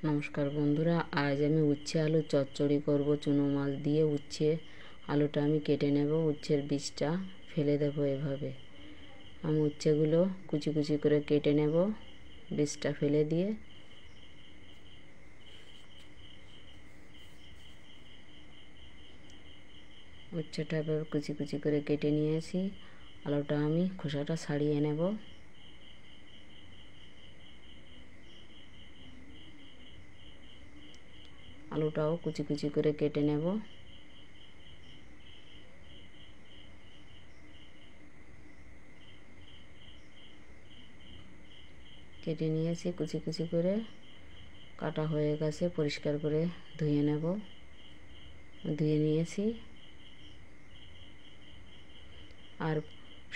নমস্কার বন্ধুরা, আজ আমি উচ্ছে আলু চচ্চড়ি করব। চুনো মাছ দিয়ে উচ্ছে আলুটা আমি কেটে নেব, উচ্ছের বীজটা ফেলে দেব। এভাবে আমি উচ্ছেগুলো কুচি কুচি করে কেটে নেব, বীজটা ফেলে দিয়ে। উচ্ছেটা এভাবে কুচি কুচি করে কেটে নিয়েছি। আলুটা আমি খোসাটা ছাড়িয়ে নেব। আলুটাও কুচি কুচি করে কেটে নেব। কেটে নিয়েছি কুচি কুচি করে, কাটা হয়ে গেছে। পরিষ্কার করে ধুয়ে নেব। ধুয়ে নিয়েছি। আর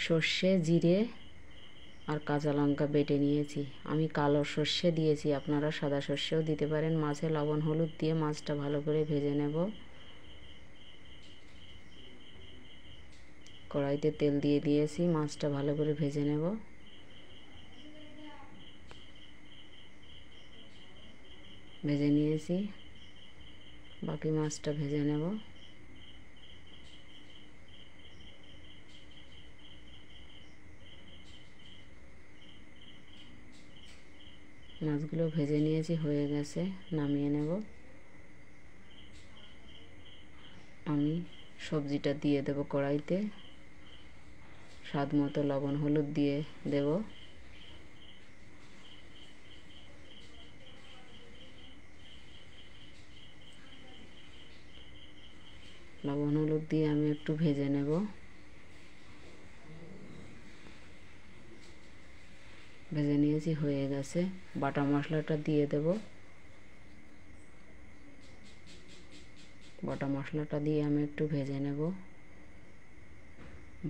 সর্ষে, জিরে আর কাঁচা লঙ্কা বেটে নিয়েছি। আমি কালো সর্ষে দিয়েছি, আপনারা সাদা সর্ষেও দিতে পারেন। মাছে লবণ হলুদ দিয়ে মাছটা ভালো করে ভেজে নেব। কড়াইতে তেল দিয়ে দিয়েছি, মাছটা ভালো করে ভেজে নেব। ভেজে নিয়েছি, বাকি মাছটা ভেজে নেব। মাছগুলো ভেজে নিয়েছি, হয়ে গেছে, নামিয়ে নেব। আমি সবজিটা দিয়ে দেব কড়াইতে। স্বাদ মতো লবণ হলুদ দিয়ে দেব। লবণ হলুদ দিয়ে আমি একটু ভেজে নেব। ভেজে নিয়েছি, হয়ে গেছে। বাটা মশলাটা দিয়ে দেব। বাটা মশলাটা দিয়ে আমি একটু ভেজে নেব।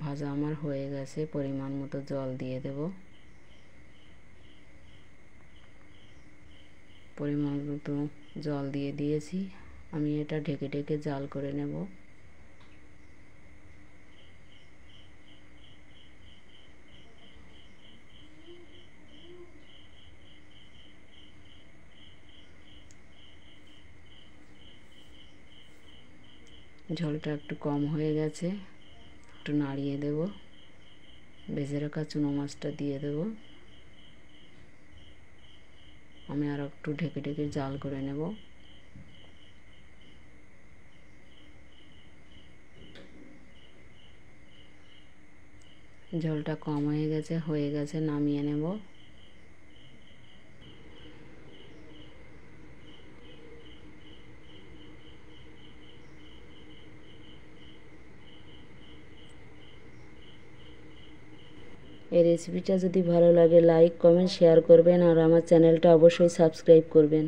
ভাজা আমার হয়ে গেছে। পরিমাণ মতো জল দিয়ে দেব। পরিমাণ মতো জল দিয়ে দিয়েছি। আমি এটা ঢেকে ঢেকে জাল করে নেব। ঝোলটা একটু কম হয়ে গেছে, একটু নাড়িয়ে দেব। ভেজে রাখা চুনো মাছটা দিয়ে দেব। আমি আর একটু ঢেকে ঢেকে জাল করে নেব। ঝোলটা কম হয়ে গেছে, নামিয়ে নেব। এই রেসিপিটা যদি ভালো লাগে লাইক কমেন্ট শেয়ার করবেন, আর আমার চ্যানেলটা অবশ্যই সাবস্ক্রাইব করবেন।